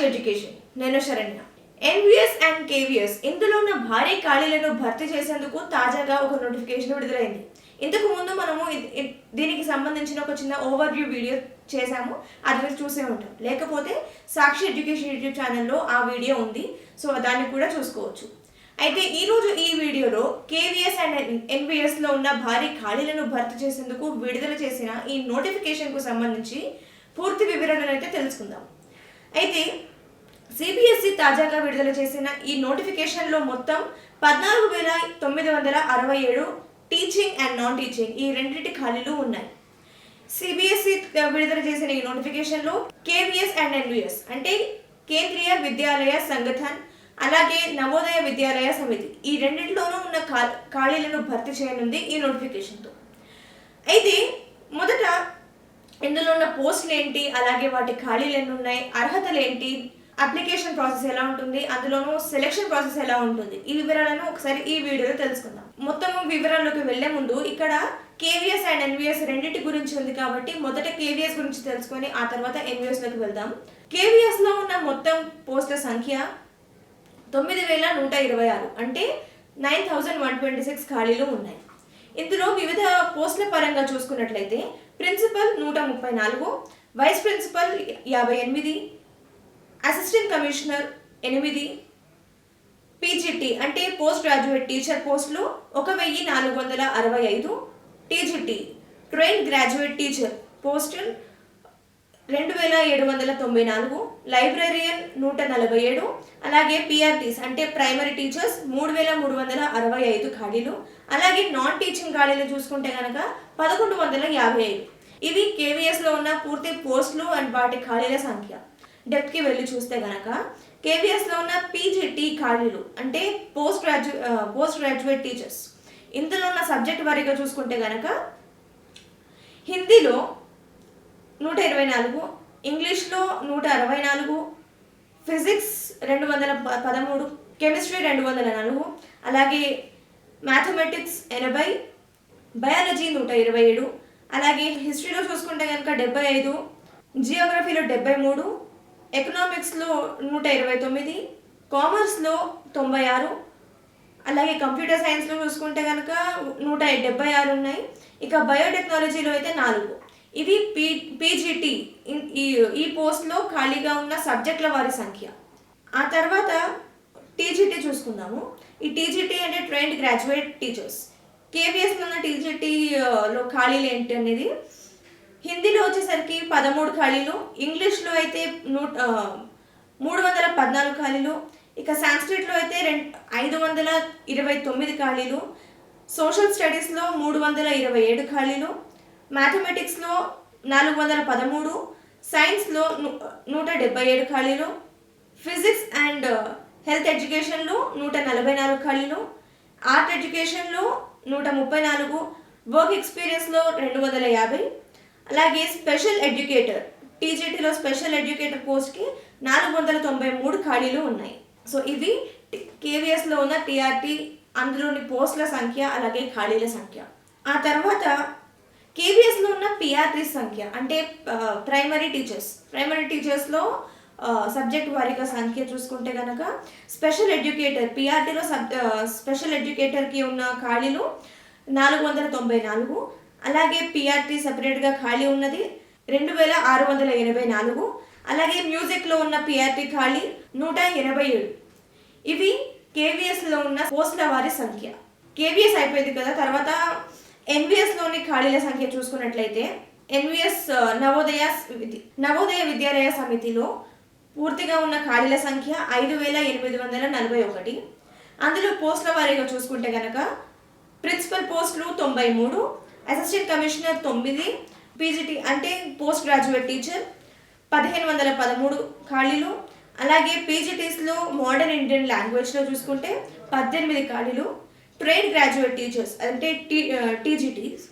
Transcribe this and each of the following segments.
Education. నేను Saranya. NVS and KVS ఇందులో ఉన్న భారీ ఖాళీలను భర్తీ చేసేందుకు తాజాగా ఒక నోటిఫికేషన్ విడుదలైంది. ఇంతకు ముందు మనము దీనికి సంబంధించిన ఒక చిన్న ఓవర్వ్యూ వీడియో చేశాము, అది మీరు చూసే ఉంటాం. లేకపోతే సాక్షి ఎడ్యుకేషన్ యూట్యూబ్ ఛానల్లో ఆ వీడియో ఉంది, సో దాన్ని కూడా చూసుకోవచ్చు. అయితే ఈరోజు ఈ వీడియోలో కేవీఎస్ అండ్ ఎన్విఎస్లో ఉన్న భారీ ఖాళీలను భర్తీ చేసేందుకు విడుదల చేసిన ఈ నోటిఫికేషన్కు సంబంధించి పూర్తి వివరణలు అయితే తెలుసుకుందాం. అయితే సిబిఎస్ఈ తాజాగా విడుదల చేసిన ఈ నోటిఫికేషన్లో మొత్తం 14,967 టీచింగ్ అండ్ నాన్ టీచింగ్ ఈ రెండింటి ఖాళీలు ఉన్నాయి. సిబిఎస్ఈ విడుదల చేసిన ఈ నోటిఫికేషన్లో కేవీఎస్ అండ్ ఎన్విఎస్ అంటే కేంద్రీయ విద్యాలయ సంగఠన్ అలాగే నవోదయ విద్యాలయ సమితి ఈ రెండింటిలోనూ ఉన్న ఖాళీలను భర్తీ చేయనుంది ఈ నోటిఫికేషన్తో. అయితే మొదట ఇందులో ఉన్న పోస్టులు ఏంటి, అలాగే వాటి ఖాళీలు ఎన్ని ఉన్నాయి, అర్హతలు ఏంటి, అప్లికేషన్ ప్రాసెస్ ఎలా ఉంటుంది, అందులోనూ సెలెక్షన్ ప్రాసెస్ ఎలా ఉంటుంది, ఈ వివరాలను ఒకసారి ఈ వీడియోలో తెలుసుకుందాం. మొత్తం వివరాల్లోకి వెళ్లే ముందు ఇక్కడ కేవీఎస్ అండ్ ఎన్విఎస్ రెండింటి గురించి ఉంది కాబట్టి మొదట కేవీఎస్ గురించి తెలుసుకొని ఆ తర్వాత ఎన్విఎస్లోకి వెళ్దాం. కేవీఎస్లో ఉన్న మొత్తం పోస్టుల సంఖ్య 9,126 అంటే 9,126 ఖాళీలు ఉన్నాయి. ఇందులో వివిధ పోస్టుల పరంగా చూసుకున్నట్లయితే principal 134, vice principal 58, assistant commissioner 8, PGT అంటే పోస్ట్ గ్రాడ్యుయేట్ టీచర్ పోస్టులు 1,465, టీజీటీ ట్రైన్ గ్రాడ్యుయేట్ టీచర్ పోస్టులు 2,794, లైబ్రేరియన్ 147, అలాగే పిఆర్టీస్ అంటే ప్రైమరీ టీచర్స్ 3,365 ఖాళీలు, అలాగే నాన్ టీచింగ్ ఖాళీలు చూసుకుంటే కనుక 1,155. ఇవి కేవీఎస్లో ఉన్న పూర్తి పోస్టులు అండ్ వాటి ఖాళీల సంఖ్య. డెప్త్కి వెళ్ళి చూస్తే కనుక కేవీఎస్లో ఉన్న పీజీటీ ఖాళీలు అంటే పోస్ట్ గ్రాడ్యుయేట్ టీచర్స్ ఇందులో ఉన్న సబ్జెక్ట్ వారీగా చూసుకుంటే కనుక హిందీలో 124, ఇంగ్లీష్లో 164, ఫిజిక్స్ 213, కెమిస్ట్రీ 204, అలాగే మ్యాథమెటిక్స్ 80, బయాలజీ 127, అలాగే హిస్టరీలో చూసుకుంటే కనుక 75, జియోగ్రఫీలో 73, ఎకనామిక్స్లో 129, కామర్స్లో 96, అలాగే కంప్యూటర్ సైన్స్లో చూసుకుంటే కనుక 176 ఉన్నాయి. ఇక బయోటెక్నాలజీలో అయితే 4. ఇవి పీజీటీ ఈ పోస్ట్లో ఖాళీగా ఉన్న సబ్జెక్టుల వారి సంఖ్య. ఆ తర్వాత టీజీటీ చూసుకుందాము. ఈ టీజీటీ అంటే ట్రైన్డ్ గ్రాడ్యుయేట్ టీచర్స్. కేవీఎస్లో ఉన్న టీజీటీలో ఖాళీలు ఏంటి అనేది హిందీలో వచ్చేసరికి 13 ఖాళీలు, ఇంగ్లీష్లో అయితే 314 ఖాళీలు, ఇక సాంస్క్రిట్లో అయితే 529 ఖాళీలు, సోషల్ స్టడీస్లో 327 ఖాళీలు, మ్యాథమెటిక్స్లో 413, సైన్స్లో 177 ఖాళీలు, ఫిజిక్స్ అండ్ హెల్త్ ఎడ్యుకేషన్లో 144 ఖాళీలు, ఆర్ట్ ఎడ్యుకేషన్లో 134, వర్క్ ఎక్స్పీరియన్స్లో 250, అలాగే స్పెషల్ ఎడ్యుకేటర్ టీజీటీలో స్పెషల్ ఎడ్యుకేటర్ పోస్ట్కి 493 ఖాళీలు ఉన్నాయి. సో ఇవి కేవీఎస్లో ఉన్న టీఆర్టీ అందులోని పోస్టుల సంఖ్య అలాగే ఖాళీల సంఖ్య. ఆ తర్వాత కేవీఎస్లో ఉన్న పిఆర్టీ సంఖ్య అంటే ప్రైమరీ టీచర్స్లో సబ్జెక్ట్ వారీగా సంఖ్య చూసుకుంటే కనుక స్పెషల్ ఎడ్యుకేటర్ పిఆర్టీలో స్పెషల్ ఎడ్యుకేటర్కి ఉన్న ఖాళీలు 494, అలాగే పిఆర్టీ సపరేట్గా ఖాళీ ఉన్నది 2,684, అలాగే మ్యూజిక్లో ఉన్న పిఆర్టీ ఖాళీ 187. ఇవి కేవీఎస్లో ఉన్న పోస్టుల వారి సంఖ్య. కేవీఎస్ అయిపోయింది కదా, తర్వాత ఎన్విఎస్లోని ఖాళీల సంఖ్య చూసుకున్నట్లయితే ఎన్విఎస్ నవోదయ విద్యాలయ సమితిలో పూర్తిగా ఉన్న ఖాళీల సంఖ్య 5,841. అందులో పోస్టుల వారీగా చూసుకుంటే కనుక ప్రిన్సిపల్ పోస్టులు 93, అసిస్టెంట్ కమిషనర్ 9, పీజీటీ అంటే పోస్ట్ గ్రాడ్యుయేట్ టీచర్ 1,513 ఖాళీలు, అలాగే పీజీటీస్లో మోడర్న్ ఇండియన్ లాంగ్వేజ్లో చూసుకుంటే 18 ఖాళీలు, ట్రైన్ గ్రాడ్యుయేట్ టీచర్స్ అంటే టీజీటీస్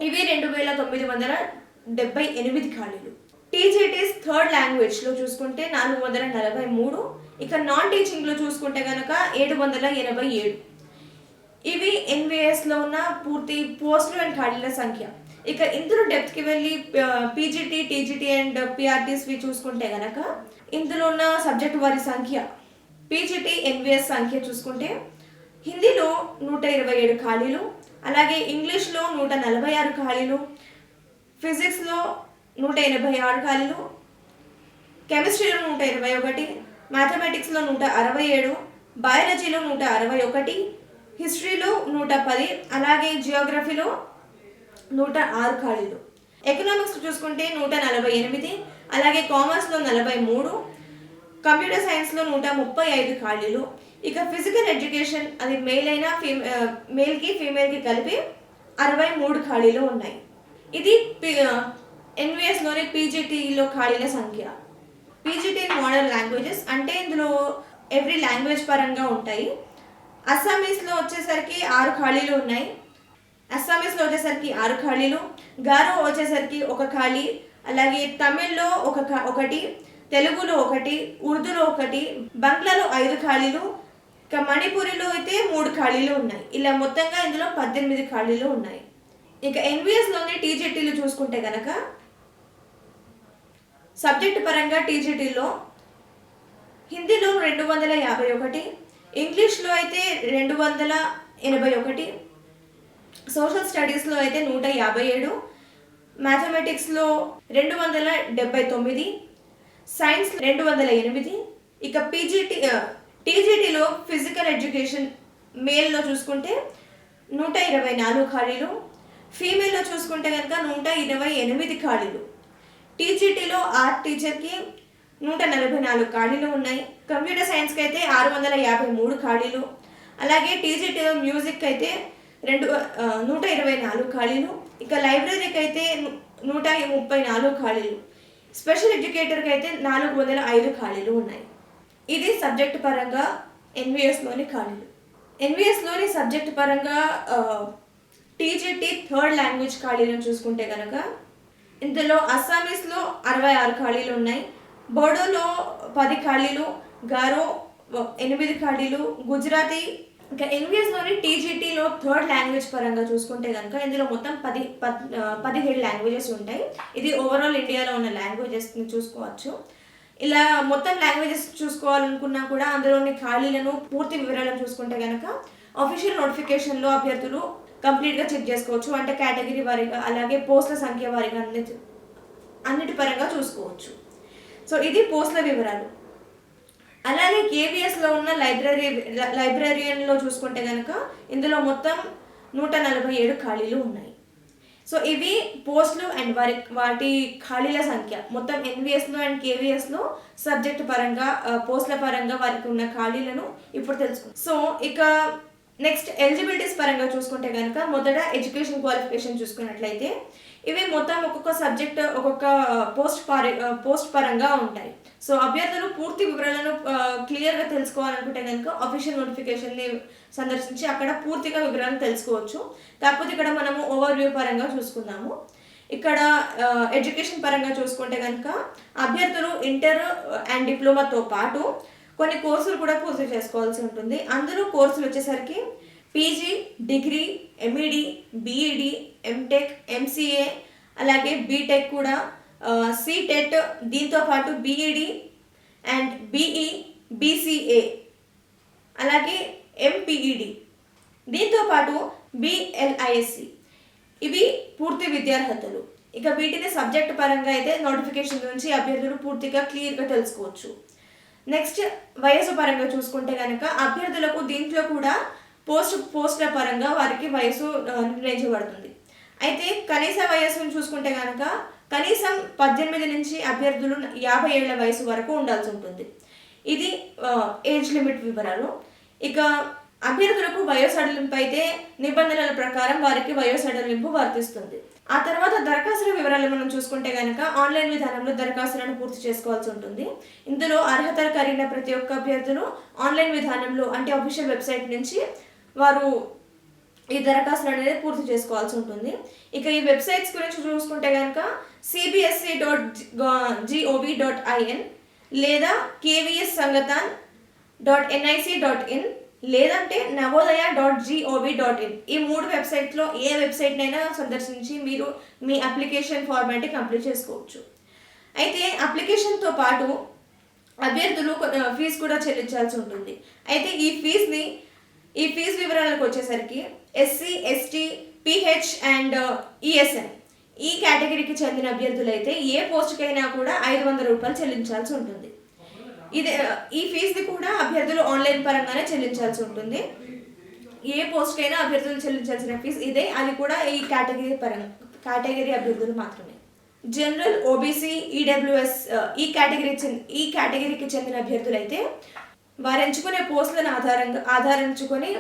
ఇవి 2,978 ఖాళీలు, టీజీటీస్ థర్డ్ లాంగ్వేజ్లో చూసుకుంటే 443, ఇక నాన్ టీచింగ్లో చూసుకుంటే కనుక 787. ఇవి ఎన్విఎస్లో ఉన్న పూర్తి పోస్టులు అండ్ ఖాళీల సంఖ్య. ఇక ఇందులో డెప్త్కి వెళ్ళి పీజీటీ, టీజీటీ అండ్ పిఆర్టీస్వి చూసుకుంటే కనుక ఇందులో ఉన్న సబ్జెక్ట్ వారి సంఖ్య, పీజీటీ ఎన్విఎస్ సంఖ్య చూసుకుంటే హిందీలో 127 ఖాళీలు, అలాగే ఇంగ్లీష్లో 146 ఖాళీలు, ఫిజిక్స్లో 186 ఖాళీలు, కెమిస్ట్రీలో 121, మ్యాథమెటిక్స్లో 167, బయాలజీలో 161, హిస్టరీలో 110, అలాగే జియోగ్రఫీలో 106 ఖాళీలు. ఎకనామిక్స్ చూసుకుంటే 148, అలాగే కామర్స్లో 43, కంప్యూటర్ సైన్స్లో 135 ఖాళీలు. ఇక ఫిజికల్ ఎడ్యుకేషన్ అది మేల్కి ఫీమేల్కి కలిపి 63 ఖాళీలు ఉన్నాయి. ఇది ఎన్విఎస్లోని పీజీటీలో ఖాళీల సంఖ్య. పీజీటీ మోడల్ లాంగ్వేజెస్ అంటే ఇందులో ఎవ్రీ లాంగ్వేజ్ పరంగా ఉంటాయి. అస్సామీస్లో వచ్చేసరికి 6 ఖాళీలు ఉన్నాయి. అస్సామీస్లో వచ్చేసరికి 6 ఖాళీలు, గారో వచ్చేసరికి 1 ఖాళీ, అలాగే తమిళ్లో ఒకటి, తెలుగులో 1, ఉర్దూలో 1, బంగ్లాలో 5 ఖాళీలు, ఇక మణిపూరిలో అయితే 3 ఖాళీలు ఉన్నాయి. ఇలా మొత్తంగా ఇందులో 18 ఖాళీలు ఉన్నాయి. ఇక ఎన్విఎస్లోని టీజీటీలు చూసుకుంటే కనుక సబ్జెక్ట్ పరంగా టీజీటీలో హిందీలో 251, ఇంగ్లీష్లో అయితే 281, సోషల్ స్టడీస్లో అయితే 157, మ్యాథమెటిక్స్లో 279, సైన్స్ 208. ఇక టీజీటీలో ఫిజికల్ ఎడ్యుకేషన్ మేల్లో చూసుకుంటే 124 ఖాళీలు, ఫీమేల్లో చూసుకుంటే కనుక 128 ఖాళీలు. టీజీటీలో ఆర్ట్ టీచర్కి 144 ఖాళీలు ఉన్నాయి. కంప్యూటర్ సైన్స్కి అయితే 653 ఖాళీలు, అలాగే టీజీటీలో మ్యూజిక్ అయితే 124 ఖాళీలు. ఇక లైబ్రరీకి అయితే 134 ఖాళీలు, స్పెషల్ ఎడ్యుకేటర్కి అయితే 405 ఖాళీలు ఉన్నాయి. ఇది సబ్జెక్ట్ పరంగా ఎన్విఎస్లోని ఖాళీలు. ఎన్విఎస్లోని సబ్జెక్ట్ పరంగా టీజీటీ థర్డ్ లాంగ్వేజ్ ఖాళీలను చూసుకుంటే కనుక ఇందులో అస్సామీస్లో 66 ఖాళీలు ఉన్నాయి, బోడోలో 10 ఖాళీలు, గారో 8 ఖాళీలు, గుజరాతీ. ఇంకా ఎన్విఎస్లోని టీజీటీలో థర్డ్ లాంగ్వేజ్ పరంగా చూసుకుంటే కనుక ఇందులో మొత్తం 17 లాంగ్వేజెస్ ఉంటాయి. ఇది ఓవరాల్ ఇండియాలో ఉన్న లాంగ్వేజెస్ని చూసుకోవచ్చు. ఇలా మొత్తం లాంగ్వేజెస్ చూసుకోవాలనుకున్నా కూడా అందులోని ఖాళీలను పూర్తి వివరాలను చూసుకుంటే కనుక అఫీషియల్ నోటిఫికేషన్లో అభ్యర్థులు కంప్లీట్గా చెక్ చేసుకోవచ్చు. అంటే కేటగిరీ వారీగా, అలాగే పోస్టుల సంఖ్య వారీగా అన్నిటి పరంగా చూసుకోవచ్చు. సో ఇది పోస్టుల వివరాలు. అలాగే కేవీఎస్లో ఉన్న లైబ్రరీయన్లో చూసుకుంటే కనుక ఇందులో మొత్తం 147 ఖాళీలు ఉన్నాయి. సో ఇవి పోస్టులు అండ్ వాటి ఖాళీల సంఖ్య. మొత్తం ఎన్విఎస్లో అండ్ కేవీఎస్లో సబ్జెక్ట్ పరంగా పోస్టుల పరంగా వారికి ఉన్న ఖాళీలను ఇప్పుడు తెలుసుకుంటాం. సో ఇక నెక్స్ట్ ఎలిజిబిలిటీస్ పరంగా చూసుకుంటే కనుక మొదట ఎడ్యుకేషన్ క్వాలిఫికేషన్ చూసుకున్నట్లయితే ఇవి మొత్తం ఒక్కొక్క సబ్జెక్ట్ ఒక్కొక్క పోస్ట్ పరంగా ఉంటాయి. సో అభ్యర్థులు పూర్తి వివరాలను క్లియర్గా తెలుసుకోవాలనుకుంటే కనుక అఫీషియల్ నోటిఫికేషన్ని సందర్శించి అక్కడ పూర్తిగా వివరాలను తెలుసుకోవచ్చు. కాకపోతే ఇక్కడ మనము ఓవర్వ్యూ పరంగా చూసుకుందాము. ఇక్కడ ఎడ్యుకేషన్ పరంగా చూసుకుంటే కనుక అభ్యర్థులు ఇంటర్ అండ్ డిప్లొమాతో పాటు కొన్ని కోర్సులు కూడా పూర్తి చేసుకోవాల్సి ఉంటుంది. అందులో కోర్సులు వచ్చేసరికి PG, degree, MEd, BEd, MTech, MCA, అలాగే బీటెక్ కూడా, సీటెట్, దీంతో పాటు బీఈడి అండ్ బీఈ, బీసీఏ, అలాగే ఎంపీఈడి, దీంతో పాటు బిఎల్ఐఎస్సి. ఇవి పూర్తి విద్యార్హతలు. ఇక వీటిని సబ్జెక్ట్ పరంగా అయితే నోటిఫికేషన్ నుంచి అభ్యర్థులు పూర్తిగా క్లియర్గా తెలుసుకోవచ్చు. నెక్స్ట్ వయసు పరంగా చూసుకుంటే కనుక అభ్యర్థులకు దీంట్లో కూడా పోస్టుల పరంగా వారికి వయసు నిర్ణయించబడుతుంది. అయితే కనీస వయస్సును చూసుకుంటే కనుక కనీసం 18 నుంచి అభ్యర్థులు 50 ఏళ్ల వయసు వరకు ఉండాల్సి ఉంటుంది. ఇది ఏజ్ లిమిట్ వివరాలు. ఇక అభ్యర్థులకు వయోసడలింపు అయితే నిబంధనల ప్రకారం వారికి వయోసడలింపు వర్తిస్తుంది. ఆ తర్వాత దరఖాస్తుల వివరాలు మనం చూసుకుంటే కనుక ఆన్లైన్ విధానంలో దరఖాస్తులను పూర్తి చేసుకోవాల్సి ఉంటుంది. ఇందులో అర్హతలు కలిగిన ప్రతి ఒక్క అభ్యర్థులు ఆన్లైన్ విధానంలో అంటే అఫీషియల్ వెబ్సైట్ నుంచి వారు ఈ దరఖాస్తులు అనేది పూర్తి చేసుకోవాల్సి ఉంటుంది. ఇక ఈ వెబ్సైట్స్ గురించి చూసుకుంటే కనుక cbse.gov.in లేదా kvssangathan.nic.in, లేదంటే navodaya.gov.in ఈ 3 వెబ్సైట్లో ఏ వెబ్సైట్నైనా సందర్శించి మీరు మీ అప్లికేషన్ ఫార్మాట్ని కంప్లీట్ చేసుకోవచ్చు. అయితే అప్లికేషన్తో పాటు అభ్యర్థులు ఫీజు కూడా చెల్లించాల్సి ఉంటుంది. అయితే ఈ ఫీజు వివరాలకు వచ్చేసరికి ఎస్సీ, ఎస్టీ, పిహెచ్ అండ్ ఈఎస్ఎన్ ఈ కేటగిరీకి చెందిన అభ్యర్థులైతే ఏ పోస్టుకైనా కూడా 500 రూపాయలు చెల్లించాల్సి ఉంటుంది. ఈ ఫీజుని కూడా అభ్యర్థులు ఆన్లైన్ పరంగానే చెల్లించాల్సి ఉంటుంది. ఏ పోస్ట్కైనా అభ్యర్థులు చెల్లించాల్సిన ఫీజు ఇదే, అది కూడా ఈ కేటగిరీ అభ్యర్థులు మాత్రమే. జనరల్, ఓబీసీ, ఈడబ్ల్యూఎస్ ఈ కేటగిరీకి చెందిన అభ్యర్థులైతే వారు ఎంచుకునే పోస్టులను ఆధారించుకొని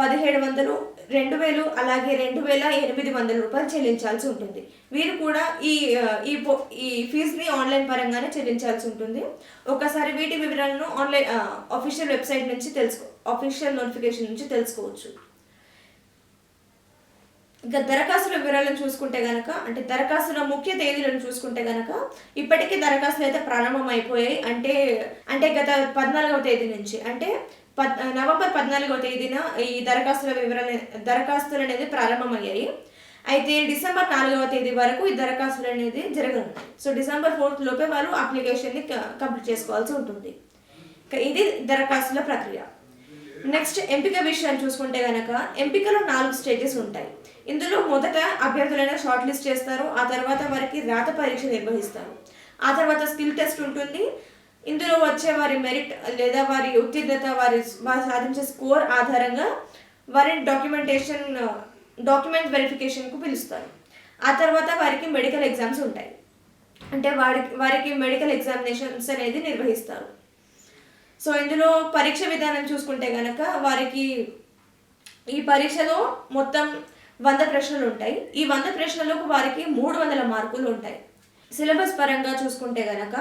1700, 2000 అలాగే 2800 రూపాయలు చెల్లించాల్సి ఉంటుంది. వీరు కూడా ఈ ఫీజుని ఆన్లైన్ పరంగానే చెల్లించాల్సి ఉంటుంది. ఒకసారి వీటి వివరాలను ఆన్లైన్ అఫీషియల్ వెబ్సైట్ నుంచి అఫీషియల్ నోటిఫికేషన్ నుంచి తెలుసుకోవచ్చు. ఇక దరఖాస్తుల వివరాలను చూసుకుంటే కనుక, అంటే దరఖాస్తుల ముఖ్య తేదీలను చూసుకుంటే కనుక ఇప్పటికే దరఖాస్తులు అయితే ప్రారంభం అయిపోయాయి. అంటే గత 14వ తేదీ నుంచి, అంటే నవంబర్ 14వ తేదీన ఈ దరఖాస్తులు అనేది ప్రారంభమయ్యాయి. అయితే డిసెంబర్ 4వ తేదీ వరకు ఈ దరఖాస్తులు అనేది జరగనున్నాయి. సో డిసెంబర్ 4th లోపే వాళ్ళు అప్లికేషన్ని కంప్లీట్ చేసుకోవాల్సి ఉంటుంది. ఇది దరఖాస్తుల ప్రక్రియ. నెక్స్ట్ ఎంపిక విషయాన్ని చూసుకుంటే కనుక ఎంపికలో 4 స్టేజెస్ ఉంటాయి. ఇందులో మొదట అభ్యర్థులైనా షార్ట్ లిస్ట్ చేస్తారు. ఆ తర్వాత వారికి రాత పరీక్ష నిర్వహిస్తారు. ఆ తర్వాత స్కిల్ టెస్ట్ ఉంటుంది. ఇందులో వచ్చే వారి మెరిట్ లేదా వారి ఉత్తీర్ణత, వారు సాధించే స్కోర్ ఆధారంగా వారిని డాక్యుమెంట్ వెరిఫికేషన్కు పిలుస్తారు. ఆ తర్వాత వారికి మెడికల్ ఎగ్జామ్స్ ఉంటాయి. అంటే వారికి మెడికల్ ఎగ్జామినేషన్స్ అనేది నిర్వహిస్తారు. సో ఇందులో పరీక్ష విధానం చూసుకుంటే కనుక వారికి ఈ పరీక్షలో మొత్తం 100 ప్రశ్నలు ఉంటాయి. ఈ 100 ప్రశ్నలకు వారికి 300 మార్కులు ఉంటాయి. సిలబస్ పరంగా చూసుకుంటే కనుక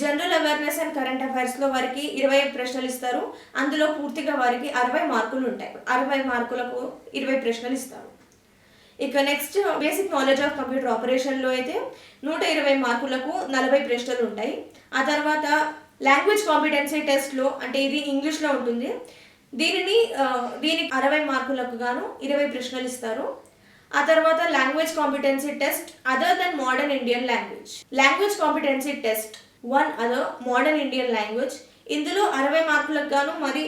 జనరల్ అవేర్నెస్ అండ్ కరెంట్ అఫైర్స్లో వారికి 20 ప్రశ్నలు ఇస్తారు. అందులో పూర్తిగా వారికి 60 మార్కులు ఉంటాయి. 60 మార్కులకు 20 ప్రశ్నలు ఇస్తారు. ఇక next basic knowledge of computer ఆపరేషన్లో అయితే 120 మార్కులకు 40 ప్రశ్నలు ఉంటాయి. ఆ తర్వాత లాంగ్వేజ్ కాంపిటెన్సీ టెస్ట్లో, అంటే ఇది ఇంగ్లీష్లో ఉంటుంది, దీనికి 60 మార్కులకు గాను 20 ప్రశ్నలు ఇస్తారు. ఆ తర్వాత language competency test other than modern Indian language competency test 1 other modern Indian language, ఇందులో 60 మార్కులకు గాను మరి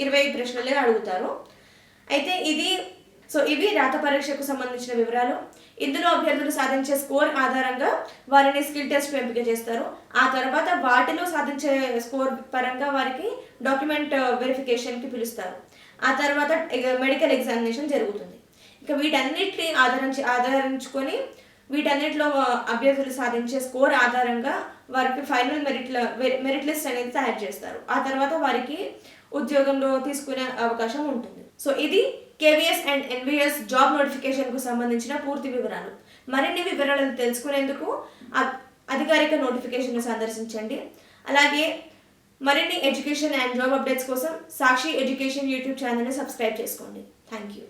20 ప్రశ్నలే అడుగుతారు. అయితే ఇవి రాత పరీక్షకు సంబంధించిన వివరాలు. ఇందులో అభ్యర్థులు సాధించే స్కోర్ ఆధారంగా వారిని స్కిల్ టెస్ట్ ఎంపిక చేస్తారు. ఆ తర్వాత వాటిలో సాధించే స్కోర్ పరంగా వారికి డాక్యుమెంట్ వెరిఫికేషన్కి పిలుస్తారు. ఆ తర్వాత మెడికల్ ఎగ్జామినేషన్ జరుగుతుంది. ఇక వీటన్నిటిని ఆధారించుకొని వీటన్నిటిలో అభ్యర్థులు సాధించే స్కోర్ ఆధారంగా వారికి ఫైనల్ మెరిట్ లిస్ట్ అనేది తయారు చేస్తారు. ఆ తర్వాత వారికి ఉద్యోగంలో తీసుకునే అవకాశం ఉంటుంది. సో ఇది కేవీఎస్ అండ్ ఎన్వీఎస్ జాబ్ నోటిఫికేషన్కు సంబంధించిన పూర్తి వివరాలు. మరిన్ని వివరాలను తెలుసుకునేందుకు అధికారిక నోటిఫికేషన్ను సందర్శించండి. అలాగే మరిన్ని ఎడ్యుకేషన్ అండ్ జాబ్ అప్డేట్స్ కోసం సాక్షి ఎడ్యుకేషన్ యూట్యూబ్ ఛానల్ని సబ్స్క్రైబ్ చేసుకోండి. Thank you.